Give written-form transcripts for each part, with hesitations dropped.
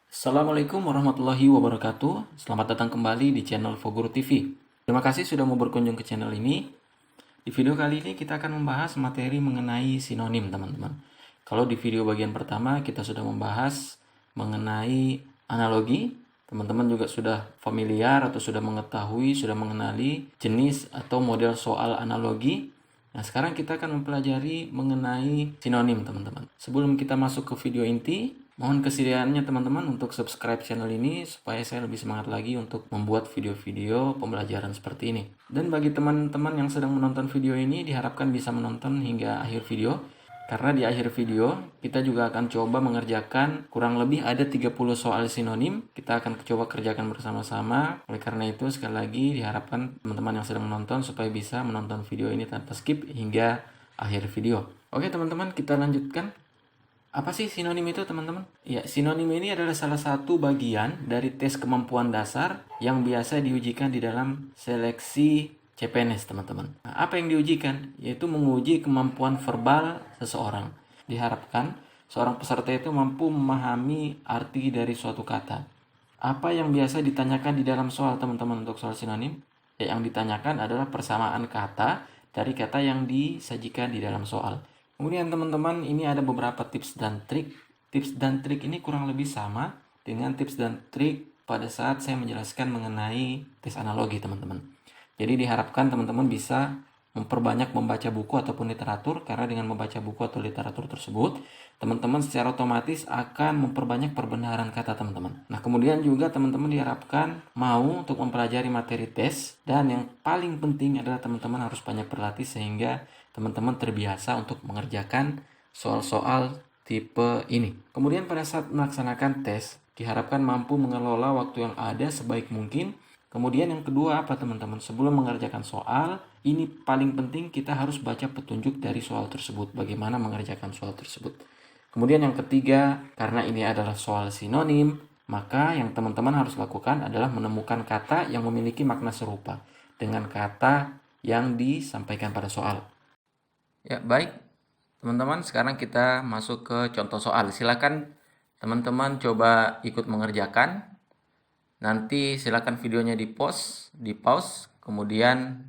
Assalamualaikum warahmatullahi wabarakatuh. Selamat datang kembali di channel Foguru TV. Terima kasih sudah mau berkunjung ke channel ini. Di video kali ini kita akan membahas materi mengenai sinonim, teman-teman. Kalau di video bagian pertama kita sudah membahas mengenai analogi, teman-teman juga sudah familiar atau sudah mengetahui, sudah mengenali jenis atau model soal analogi. Nah, sekarang kita akan mempelajari mengenai sinonim, teman-teman. Sebelum kita masuk ke video inti, mohon kesediaannya teman-teman untuk subscribe channel ini supaya saya lebih semangat lagi untuk membuat video-video pembelajaran seperti ini. Dan bagi teman-teman yang sedang menonton video ini, diharapkan bisa menonton hingga akhir video. Karena di akhir video, kita juga akan coba mengerjakan kurang lebih ada 30 soal sinonim. Kita akan coba kerjakan bersama-sama. Oleh karena itu, sekali lagi diharapkan teman-teman yang sedang menonton supaya bisa menonton video ini tanpa skip hingga akhir video. Oke teman-teman, kita lanjutkan. Apa sih sinonim itu teman-teman? Ya, sinonim ini adalah salah satu bagian dari tes kemampuan dasar yang biasa diujikan di dalam seleksi CPNS teman-teman. Nah, apa yang diujikan? Yaitu menguji kemampuan verbal seseorang. Diharapkan seorang peserta itu mampu memahami arti dari suatu kata. Apa yang biasa ditanyakan di dalam soal teman-teman untuk soal sinonim? Ya, yang ditanyakan adalah persamaan kata dari kata yang disajikan di dalam soal. Kemudian teman-teman, ini ada beberapa tips dan trik. Tips dan trik ini kurang lebih sama dengan tips dan trik pada saat saya menjelaskan mengenai tes analogi teman-teman. Jadi diharapkan teman-teman bisa memperbanyak membaca buku ataupun literatur, karena dengan membaca buku atau literatur tersebut, teman-teman secara otomatis akan memperbanyak perbenaran kata teman-teman. Nah, kemudian juga teman-teman diharapkan mau untuk mempelajari materi tes, dan yang paling penting adalah teman-teman harus banyak berlatih sehingga teman-teman terbiasa untuk mengerjakan soal-soal tipe ini. Kemudian pada saat melaksanakan tes, diharapkan mampu mengelola waktu yang ada sebaik mungkin. Kemudian yang kedua apa teman-teman? Sebelum mengerjakan soal, ini paling penting kita harus baca petunjuk dari soal tersebut. Bagaimana mengerjakan soal tersebut. Kemudian yang ketiga, karena ini adalah soal sinonim, maka yang teman-teman harus lakukan adalah menemukan kata yang memiliki makna serupa dengan kata yang disampaikan pada soal. Ya, baik. Teman-teman, sekarang kita masuk ke contoh soal. Silakan teman-teman coba ikut mengerjakan. Nanti silakan videonya di pause, kemudian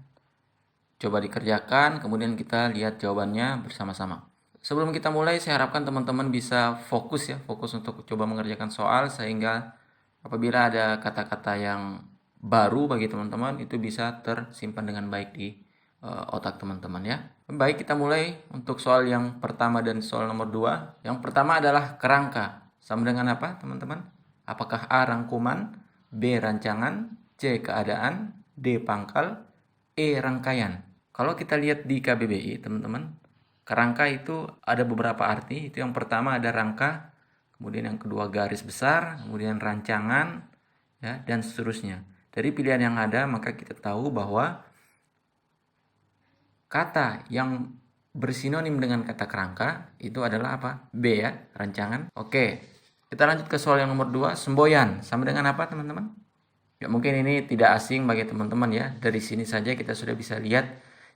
coba dikerjakan, kemudian kita lihat jawabannya bersama-sama. Sebelum kita mulai, saya harapkan teman-teman bisa fokus untuk coba mengerjakan soal, sehingga apabila ada kata-kata yang baru bagi teman-teman, itu bisa tersimpan dengan baik di otak teman-teman ya. Baik, kita mulai untuk soal yang pertama dan soal nomor 2. Yang pertama adalah kerangka. Sama dengan apa teman-teman? Apakah A rangkuman, B rancangan, C keadaan, D pangkal, E rangkaian. Kalau kita lihat di KBBI teman-teman, kerangka itu ada beberapa arti. Itu yang pertama ada rangka, kemudian yang kedua garis besar, kemudian rancangan, ya, dan seterusnya. Dari pilihan yang ada, maka kita tahu bahwa kata yang bersinonim dengan kata kerangka itu adalah apa? B ya, rancangan. Oke. Kita lanjut ke soal yang nomor 2, semboyan. Sama dengan apa, teman-teman? Ya, mungkin ini tidak asing bagi teman-teman ya. Dari sini saja kita sudah bisa lihat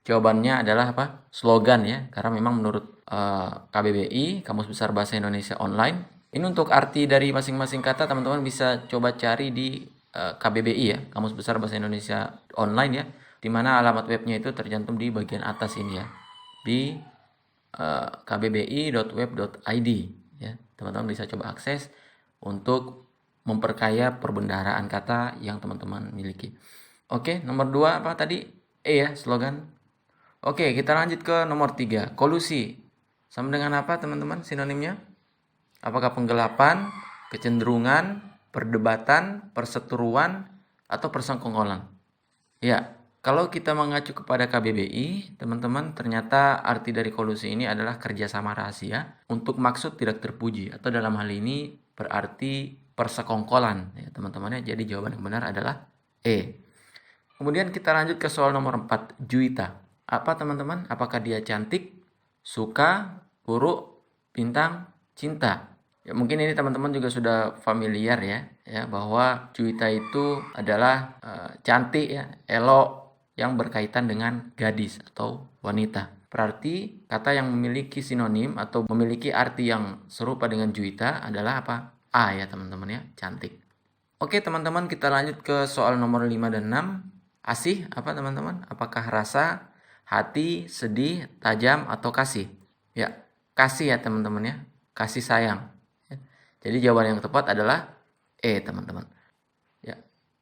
jawabannya adalah apa? Slogan ya. Karena memang menurut KBBI, Kamus Besar Bahasa Indonesia Online, ini untuk arti dari masing-masing kata teman-teman bisa coba cari di KBBI ya, Kamus Besar Bahasa Indonesia Online ya, di mana alamat webnya itu tercantum di bagian atas ini ya, di kbbi.web.id ya. Teman-teman bisa coba akses untuk memperkaya perbendaharaan kata yang teman-teman miliki. Oke, nomor 2 apa tadi? E ya, slogan. Oke, kita lanjut ke nomor 3, kolusi. Sama dengan apa teman-teman sinonimnya? Apakah penggelapan, kecenderungan, perdebatan, perseteruan, atau persengkongkolan? Ya, kalau kita mengacu kepada KBBI, teman-teman, ternyata arti dari kolusi ini adalah kerjasama rahasia untuk maksud tidak terpuji, atau dalam hal ini berarti persekongkolan ya teman-teman ya. Jadi jawaban yang benar adalah E. Kemudian kita lanjut ke soal nomor 4, Juwita. Apa teman-teman? Apakah dia cantik, suka, buruk, bintang, cinta? Ya, mungkin ini teman-teman juga sudah familiar ya bahwa Juwita itu adalah cantik ya, elok, yang berkaitan dengan gadis atau wanita. Berarti kata yang memiliki sinonim atau memiliki arti yang serupa dengan Juwita adalah apa? A ya teman-teman ya, cantik. Oke teman-teman, kita lanjut ke soal nomor 5 dan 6. Asih apa teman-teman? Apakah rasa, hati, sedih, tajam, atau kasih? Ya, kasih ya teman-teman ya. Kasih sayang. Ya. Jadi jawaban yang tepat adalah E teman-teman. Ya.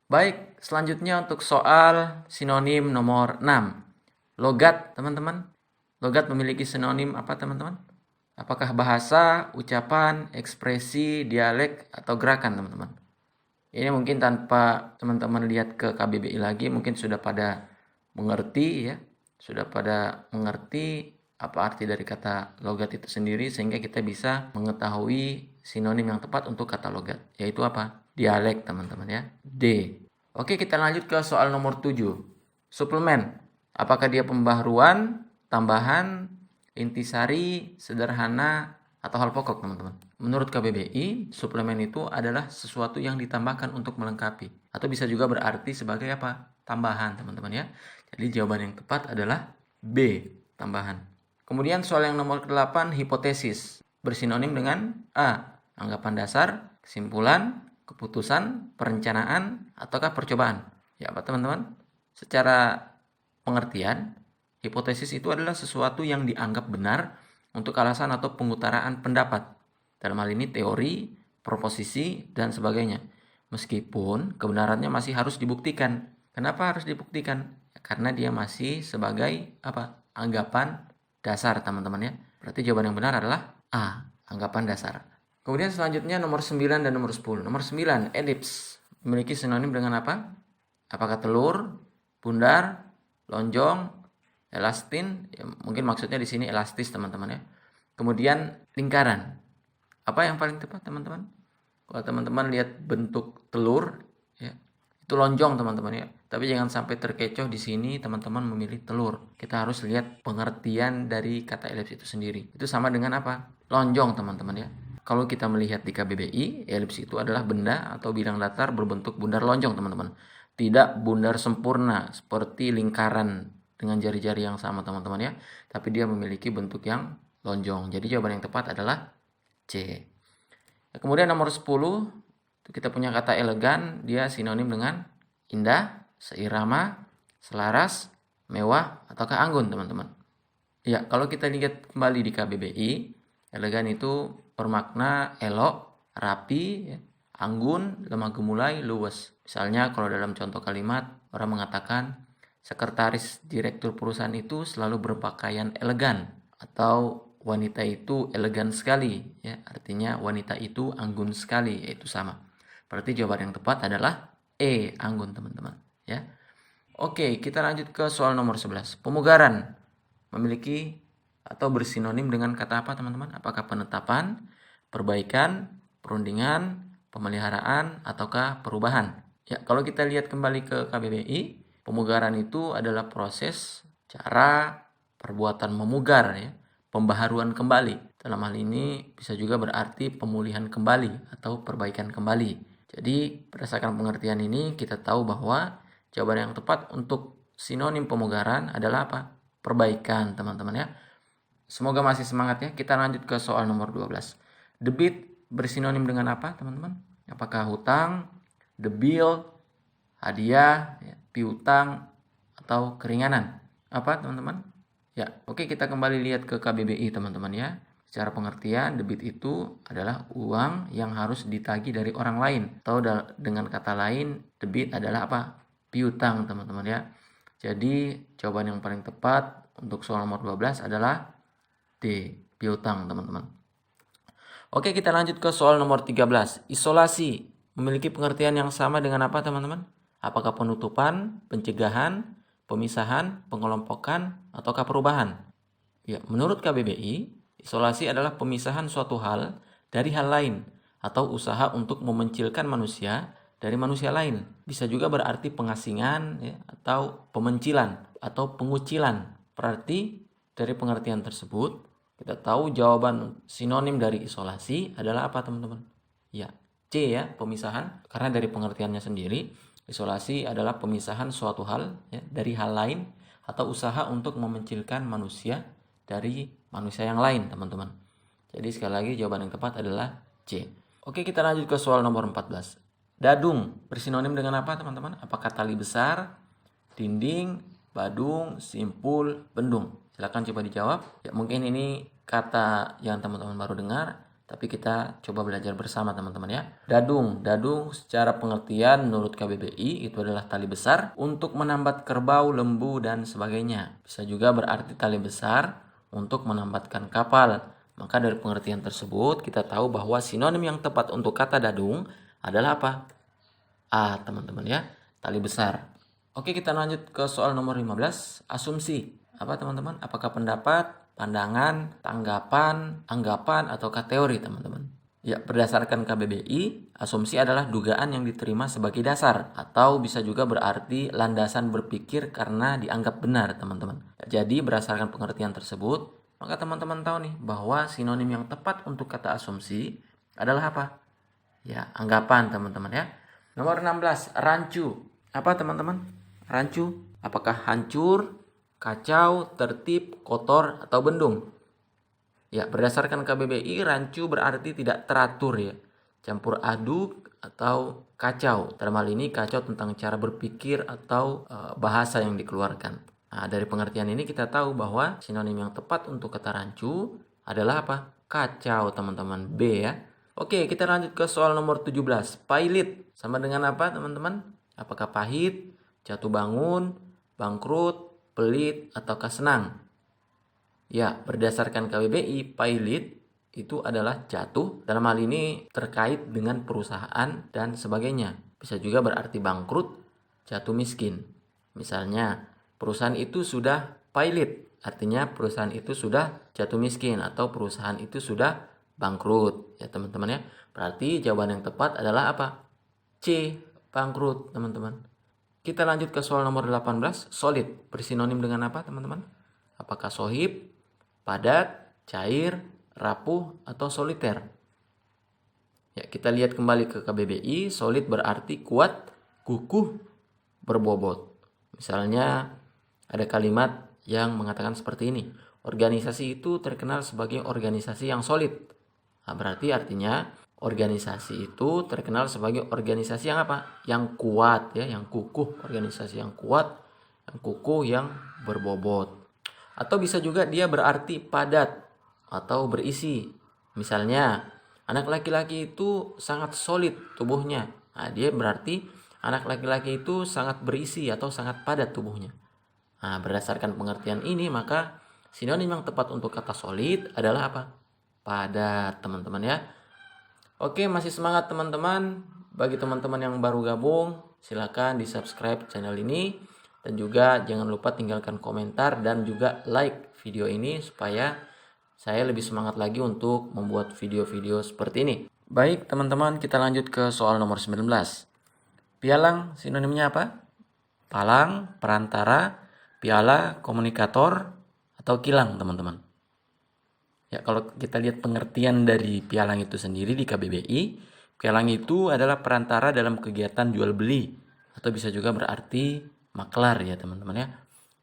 Baik, selanjutnya untuk soal sinonim nomor 6. Logat teman-teman. Logat memiliki sinonim apa teman-teman? Apakah bahasa, ucapan, ekspresi, dialek, atau gerakan teman-teman? Ini mungkin tanpa teman-teman lihat ke KBBI lagi, mungkin sudah pada mengerti ya. Sudah pada mengerti apa arti dari kata logat itu sendiri, sehingga kita bisa mengetahui sinonim yang tepat untuk kata logat, yaitu apa? Dialek teman-teman ya. D. Oke, kita lanjut ke soal nomor 7. Suplemen. Apakah dia pembaharuan, tambahan, intisari, sederhana, atau hal pokok teman-teman? Menurut KBBI, suplemen itu adalah sesuatu yang ditambahkan untuk melengkapi. Atau bisa juga berarti sebagai apa? Tambahan teman-teman ya. Jadi jawaban yang tepat adalah B, tambahan. Kemudian soal yang nomor 8, hipotesis. Bersinonim dengan A, anggapan dasar, kesimpulan, keputusan, perencanaan, ataukah percobaan? Ya apa teman-teman? Secara pengertian, hipotesis itu adalah sesuatu yang dianggap benar untuk alasan atau pengutaraan pendapat. Dalam hal ini teori, proposisi, dan sebagainya. Meskipun kebenarannya masih harus dibuktikan. Kenapa harus dibuktikan? Karena dia masih sebagai apa? Anggapan dasar teman-teman ya. Berarti jawaban yang benar adalah A, anggapan dasar. Kemudian selanjutnya nomor 9 dan nomor 10. Nomor 9, elips. Memiliki sinonim dengan apa? Apakah telur, bundar, lonjong, elastin? Ya, mungkin maksudnya di sini elastis teman-teman ya. Kemudian lingkaran. Apa yang paling tepat teman-teman? Kalau teman-teman lihat bentuk telur ya, itu lonjong teman-teman ya. Tapi jangan sampai terkecoh di sini teman-teman memilih telur. Kita harus lihat pengertian dari kata elips itu sendiri. Itu sama dengan apa? Lonjong teman-teman ya. Kalau kita melihat di KBBI, elips itu adalah benda atau bidang datar berbentuk bundar lonjong teman-teman. Tidak bundar sempurna seperti lingkaran dengan jari-jari yang sama teman-teman ya. Tapi dia memiliki bentuk yang lonjong. Jadi jawaban yang tepat adalah C. Kemudian nomor 10, kita punya kata elegan, dia sinonim dengan indah, seirama, selaras, mewah, ataukah anggun teman-teman. Ya, kalau kita lihat kembali di KBBI, elegan itu bermakna elok, rapi, ya, anggun, lemah gemulai, luwes. Misalnya kalau dalam contoh kalimat, orang mengatakan sekretaris direktur perusahaan itu selalu berpakaian elegan, atau wanita itu elegan sekali ya, artinya wanita itu anggun sekali, yaitu sama. Berarti jawaban yang tepat adalah E, anggun teman-teman ya. Oke, kita lanjut ke soal nomor 11. Pemugaran memiliki atau bersinonim dengan kata apa teman-teman? Apakah penetapan, perbaikan, perundingan, pemeliharaan, ataukah perubahan? Ya, kalau kita lihat kembali ke KBBI, pemugaran itu adalah proses, cara, perbuatan memugar ya. Pembaharuan kembali. Dalam hal ini bisa juga berarti pemulihan kembali atau perbaikan kembali. Jadi berdasarkan pengertian ini kita tahu bahwa jawaban yang tepat untuk sinonim pemugaran adalah apa? Perbaikan teman-teman ya. Semoga masih semangat ya. Kita lanjut ke soal nomor 12. Debit bersinonim dengan apa teman-teman? Apakah hutang, debil, hadiah, ya, piutang, atau keringanan? Apa teman-teman? Ya, oke, kita kembali lihat ke KBBI teman-teman ya. Secara pengertian, debit itu adalah uang yang harus ditagih dari orang lain. Atau dengan kata lain, debit adalah apa? Piutang teman-teman ya. Jadi jawaban yang paling tepat untuk soal nomor 12 adalah D, piutang teman-teman. Oke, kita lanjut ke soal nomor 13. Isolasi memiliki pengertian yang sama dengan apa teman-teman? Apakah penutupan, pencegahan, pemisahan, pengelompokan, ataukah perubahan? Ya, menurut KBBI, isolasi adalah pemisahan suatu hal dari hal lain atau usaha untuk memencilkan manusia dari manusia lain. Bisa juga berarti pengasingan ya, atau pemencilan atau pengucilan. Berarti dari pengertian tersebut kita tahu jawaban sinonim dari isolasi adalah apa teman-teman? Ya, C ya, pemisahan. Karena dari pengertiannya sendiri, isolasi adalah pemisahan suatu hal ya, dari hal lain atau usaha untuk memencilkan manusia dari manusia yang lain teman-teman. Jadi sekali lagi jawaban yang tepat adalah C. Oke, kita lanjut ke soal nomor 14. Dadung bersinonim dengan apa, teman-teman? Apakah tali besar, dinding, badung, simpul, bendung? Silahkan coba dijawab. Ya, mungkin ini kata yang teman-teman baru dengar, tapi kita coba belajar bersama, teman-teman ya. Dadung secara pengertian menurut KBBI itu adalah tali besar untuk menambat kerbau, lembu, dan sebagainya. Bisa juga berarti tali besar untuk menambatkan kapal. Maka dari pengertian tersebut kita tahu bahwa sinonim yang tepat untuk kata dadung adalah apa? A, teman-teman ya, tali besar. Oke, kita lanjut ke soal nomor 15, asumsi. Apa, teman-teman? Apakah pendapat, pandangan, tanggapan, anggapan, ataukah teori, teman-teman? Ya, berdasarkan KBBI, asumsi adalah dugaan yang diterima sebagai dasar atau bisa juga berarti landasan berpikir karena dianggap benar, teman-teman. Jadi, berdasarkan pengertian tersebut, maka teman-teman tahu nih bahwa sinonim yang tepat untuk kata asumsi adalah apa? Ya, anggapan, teman-teman ya. Nomor 16, rancu. Apa, teman-teman? Rancu. Apakah hancur, kacau, tertib, kotor, atau bendung? Ya, berdasarkan KBBI, rancu berarti tidak teratur ya. Campur aduk atau kacau. Dalam hal ini kacau tentang cara berpikir atau bahasa yang dikeluarkan. Nah, dari pengertian ini kita tahu bahwa sinonim yang tepat untuk kata rancu adalah apa? Kacau, teman-teman. B ya. Oke, kita lanjut ke soal nomor 17. Pailit. Sama dengan apa, teman-teman? Apakah pahit, jatuh bangun, bangkrut, pelit, ataukah senang? Ya, berdasarkan KBBI, pailit itu adalah jatuh. Dalam hal ini terkait dengan perusahaan dan sebagainya. Bisa juga berarti bangkrut, jatuh miskin. Misalnya, perusahaan itu sudah pailit, artinya perusahaan itu sudah jatuh miskin atau perusahaan itu sudah bangkrut. Ya, teman-teman ya. Berarti jawaban yang tepat adalah apa? C, bangkrut, teman-teman. Kita lanjut ke soal nomor 18, solid. Bersinonim dengan apa, teman-teman? Apakah sohib, padat, cair, rapuh, atau soliter? Ya, kita lihat kembali ke KBBI, solid berarti kuat, kukuh, berbobot. Misalnya ada kalimat yang mengatakan seperti ini. Organisasi itu terkenal sebagai organisasi yang solid. Nah, berarti artinya organisasi itu terkenal sebagai organisasi yang apa? Yang kuat ya, yang kukuh. Organisasi yang kuat, yang kukuh, yang berbobot. Atau bisa juga dia berarti padat atau berisi. Misalnya, anak laki-laki itu sangat solid tubuhnya. Nah, dia berarti anak laki-laki itu sangat berisi atau sangat padat tubuhnya. Nah, berdasarkan pengertian ini, maka sinonim yang tepat untuk kata solid adalah apa? Padat, teman-teman ya. Oke, masih semangat teman-teman. Bagi teman-teman yang baru gabung, silakan di-subscribe channel ini. Dan juga jangan lupa tinggalkan komentar dan juga like video ini supaya saya lebih semangat lagi untuk membuat video-video seperti ini. Baik, teman-teman, kita lanjut ke soal nomor 19. Pialang sinonimnya apa? Palang, perantara, piala, komunikator, atau kilang, teman-teman. Ya, kalau kita lihat pengertian dari pialang itu sendiri di KBBI, pialang itu adalah perantara dalam kegiatan jual beli atau bisa juga berarti maklar ya, teman-teman ya.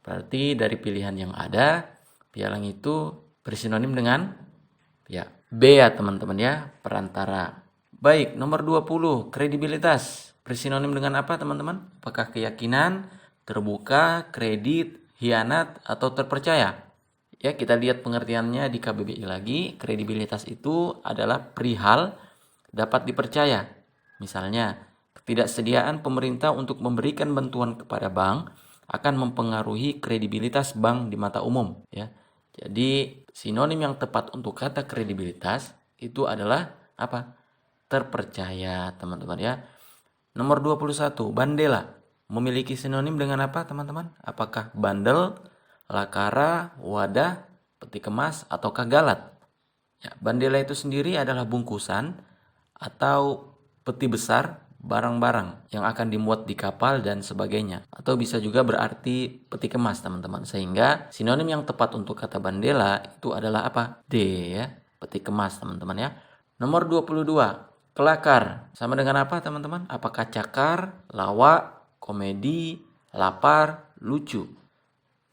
Berarti dari pilihan yang ada, pialang itu bersinonim dengan ya B ya, teman-teman ya, perantara. Baik, nomor 20, kredibilitas. Bersinonim dengan apa, teman-teman? Apakah keyakinan, terbuka, kredit, hianat, atau terpercaya? Ya, kita lihat pengertiannya di KBBI lagi. Kredibilitas itu adalah perihal dapat dipercaya. Misalnya, ketidaksediaan pemerintah untuk memberikan bantuan kepada bank akan mempengaruhi kredibilitas bank di mata umum. Ya, jadi sinonim yang tepat untuk kata kredibilitas itu adalah apa? Terpercaya, teman-teman ya. Nomor 21, bandela. Memiliki sinonim dengan apa, teman-teman? Apakah bandel, lakara, wadah, peti kemas, ataukah galat? Ya, bandela itu sendiri adalah bungkusan atau peti besar barang-barang yang akan dimuat di kapal dan sebagainya. Atau bisa juga berarti peti kemas, teman-teman. Sehingga sinonim yang tepat untuk kata bandela itu adalah apa? D ya, peti kemas, teman-teman ya. Nomor 22, kelakar. Sama dengan apa, teman-teman? Apakah cakar, lawak, komedi, lapar, lucu?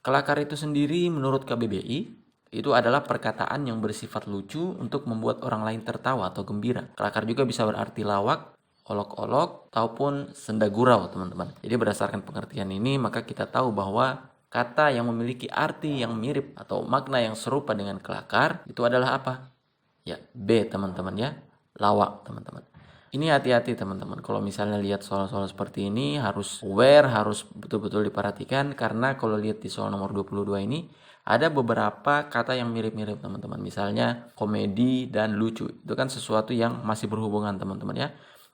Kelakar itu sendiri menurut KBBI itu adalah perkataan yang bersifat lucu untuk membuat orang lain tertawa atau gembira. Kelakar juga bisa berarti lawak, olok-olok, ataupun senda gurau, teman-teman. Jadi berdasarkan pengertian ini, maka kita tahu bahwa kata yang memiliki arti yang mirip atau makna yang serupa dengan kelakar itu adalah apa? Ya, B, teman-teman ya. Lawak, teman-teman. Ini hati-hati teman-teman, kalau misalnya lihat soal-soal seperti ini harus aware, harus betul-betul diperhatikan, karena kalau lihat di soal nomor 22 ini ada beberapa kata yang mirip-mirip teman-teman. Misalnya komedi dan lucu, itu kan sesuatu yang masih berhubungan teman-teman ya.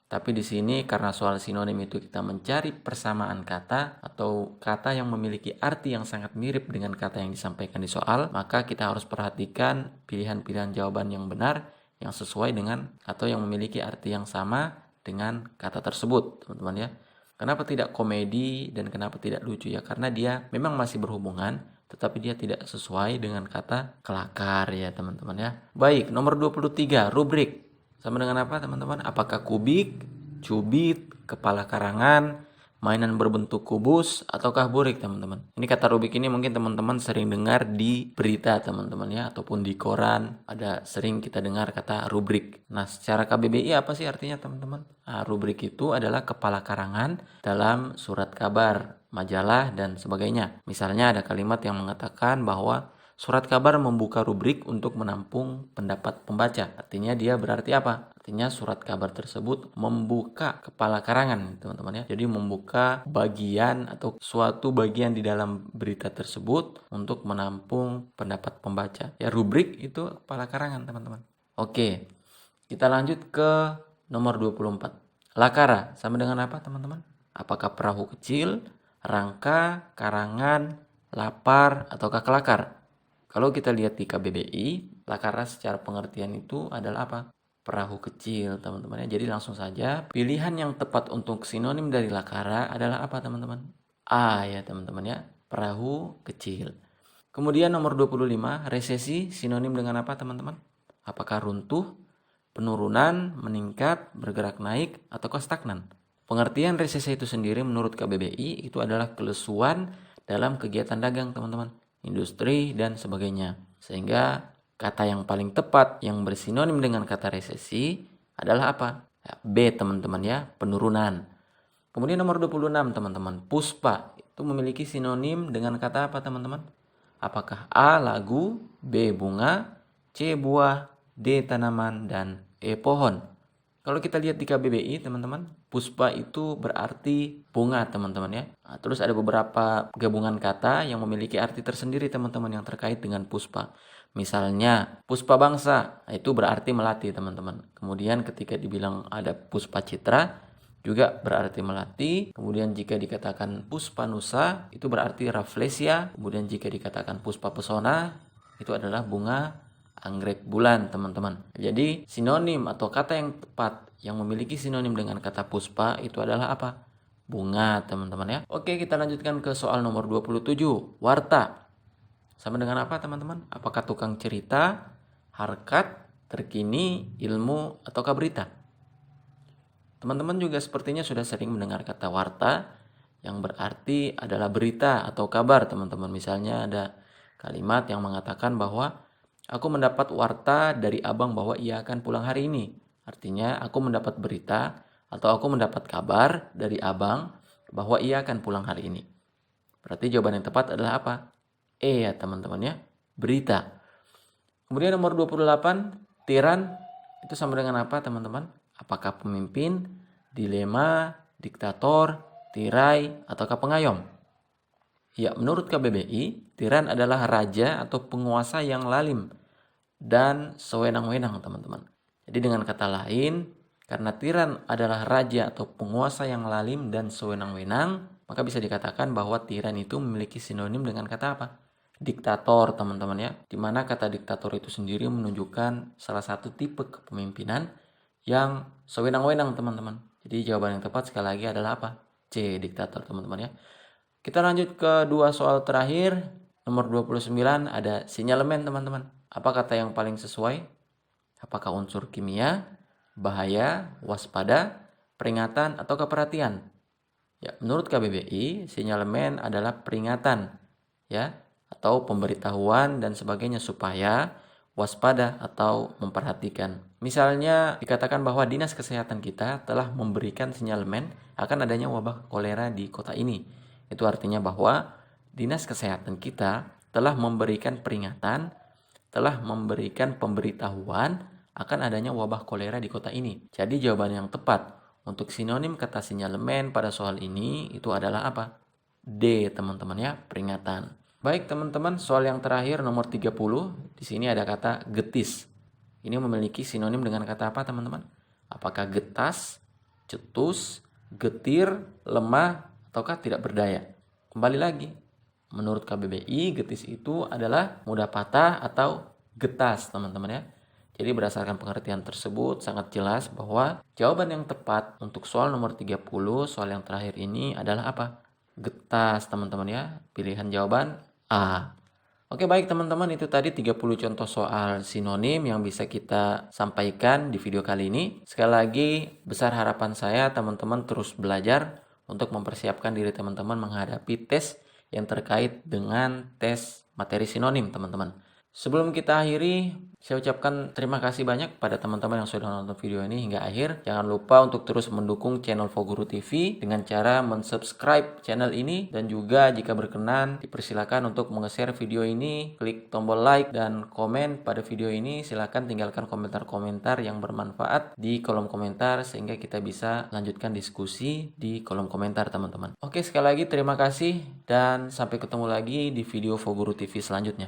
Tapi di sini karena soal sinonim itu kita mencari persamaan kata atau kata yang memiliki arti yang sangat mirip dengan kata yang disampaikan di soal, maka kita harus perhatikan pilihan-pilihan jawaban yang benar yang sesuai dengan atau yang memiliki arti yang sama dengan kata tersebut, teman-teman ya. Kenapa tidak komedi dan kenapa tidak lucu ya? Karena dia memang masih berhubungan, tetapi dia tidak sesuai dengan kata kelakar ya, teman-teman ya. Baik, nomor 23, rubrik. Sama dengan apa, teman-teman? Apakah kubik, cubit, kepala karangan, mainan berbentuk kubus, ataukah burik, teman-teman? Ini kata rubik ini mungkin teman-teman sering dengar di berita, teman-teman ya, ataupun di koran. Ada sering kita dengar kata rubrik. Nah, secara KBBI apa sih artinya, teman-teman? Nah, rubrik itu adalah kepala karangan dalam surat kabar, majalah, dan sebagainya. Misalnya ada kalimat yang mengatakan bahwa surat kabar membuka rubrik untuk menampung pendapat pembaca. Artinya dia berarti apa? Artinya surat kabar tersebut membuka kepala karangan, teman-teman ya. Jadi membuka bagian atau suatu bagian di dalam berita tersebut untuk menampung pendapat pembaca. Ya, rubrik itu kepala karangan, teman-teman. Oke, kita lanjut ke nomor 24. Lakara sama dengan apa, teman-teman? Apakah perahu kecil, rangka, karangan, lapar, ataukah kelakar? Kalau kita lihat di KBBI, lakara secara pengertian itu adalah apa? Perahu kecil, teman-teman ya. Jadi langsung saja, pilihan yang tepat untuk sinonim dari lakara adalah apa, teman-teman? A ya, teman-teman ya. Perahu kecil. Kemudian nomor 25, resesi sinonim dengan apa, teman-teman? Apakah runtuh, penurunan, meningkat, bergerak naik, ataukah stagnan? Pengertian resesi itu sendiri menurut KBBI itu adalah kelesuan dalam kegiatan dagang, teman-teman, industri, dan sebagainya. Sehingga kata yang paling tepat yang bersinonim dengan kata resesi adalah apa? Ya, B, teman-teman ya, penurunan. Kemudian nomor 26, teman-teman, puspa itu memiliki sinonim dengan kata apa, teman-teman? Apakah A, lagu, B, bunga, C, buah, D, tanaman, dan E, pohon? Kalau kita lihat di KBBI, teman-teman, puspa itu berarti bunga, teman-teman ya. Nah, terus ada beberapa gabungan kata yang memiliki arti tersendiri, teman-teman, yang terkait dengan puspa. Misalnya, puspa bangsa, itu berarti melati, teman-teman. Kemudian ketika dibilang ada puspa citra, juga berarti melati. Kemudian jika dikatakan puspa nusa, itu berarti rafflesia. Kemudian jika dikatakan puspa pesona, itu adalah bunga anggrek bulan, teman-teman. Jadi sinonim atau kata yang tepat yang memiliki sinonim dengan kata puspa itu adalah apa? Bunga, teman-teman ya. Oke, kita lanjutkan ke soal nomor 27. Warta. Sama dengan apa, teman-teman? Apakah tukang cerita, harkat, terkini, ilmu, ataukah berita? Teman-teman juga sepertinya sudah sering mendengar kata warta yang berarti adalah berita atau kabar, teman-teman. Misalnya ada kalimat yang mengatakan bahwa aku mendapat warta dari abang bahwa ia akan pulang hari ini. Artinya aku mendapat berita atau aku mendapat kabar dari abang bahwa ia akan pulang hari ini. Berarti jawaban yang tepat adalah apa? E ya, teman-teman ya, berita. Kemudian nomor 28, tiran itu sama dengan apa, teman-teman? Apakah pemimpin, dilema, diktator, tirai, ataukah pengayom? Ya, menurut KBBI, tiran adalah raja atau penguasa yang lalim dan sewenang-wenang, teman-teman. Jadi dengan kata lain, karena tiran adalah raja atau penguasa yang lalim dan sewenang-wenang, maka bisa dikatakan bahwa tiran itu memiliki sinonim dengan kata apa? Diktator, teman-teman ya. Dimana kata diktator itu sendiri menunjukkan salah satu tipe kepemimpinan yang sewenang-wenang, teman-teman. Jadi jawaban yang tepat sekali lagi adalah apa? C, diktator, teman-teman ya. Kita lanjut ke dua soal terakhir. Nomor 29 ada sinyalemen, teman-teman. Apa kata yang paling sesuai? Apakah unsur kimia, bahaya, waspada, peringatan, atau keperhatian? Ya, menurut KBBI, sinyalemen adalah peringatan. Ya, atau pemberitahuan dan sebagainya supaya waspada atau memperhatikan. Misalnya dikatakan bahwa Dinas Kesehatan kita telah memberikan sinyalemen akan adanya wabah kolera di kota ini. Itu artinya bahwa Dinas Kesehatan kita telah memberikan peringatan, telah memberikan pemberitahuan akan adanya wabah kolera di kota ini. Jadi jawaban yang tepat untuk sinonim kata sinyalemen pada soal ini itu adalah apa? D, teman-teman ya, peringatan. Baik teman-teman, soal yang terakhir nomor 30. Di sini ada kata getis. Ini memiliki sinonim dengan kata apa teman-teman? Apakah getas, cetus, getir, lemah, ataukah tidak berdaya? Kembali lagi, menurut KBBI getis itu adalah mudah patah atau getas teman-teman ya. Jadi berdasarkan pengertian tersebut sangat jelas bahwa jawaban yang tepat untuk soal nomor 30, soal yang terakhir ini adalah apa? Getas teman-teman ya. Pilihan jawaban A. Oke baik teman-teman, itu tadi 30 contoh soal sinonim yang bisa kita sampaikan di video kali ini. Sekali lagi besar harapan saya teman-teman terus belajar untuk mempersiapkan diri teman-teman menghadapi tes yang terkait dengan tes materi sinonim teman-teman. Sebelum kita akhiri, saya ucapkan terima kasih banyak pada teman-teman yang sudah nonton video ini hingga akhir. Jangan lupa untuk terus mendukung channel Foguru TV dengan cara mensubscribe channel ini. Dan juga jika berkenan, dipersilakan untuk menge-share video ini, klik tombol like dan komen pada video ini. Silakan tinggalkan komentar-komentar yang bermanfaat di kolom komentar sehingga kita bisa lanjutkan diskusi di kolom komentar teman-teman. Oke, sekali lagi terima kasih dan sampai ketemu lagi di video Foguru TV selanjutnya.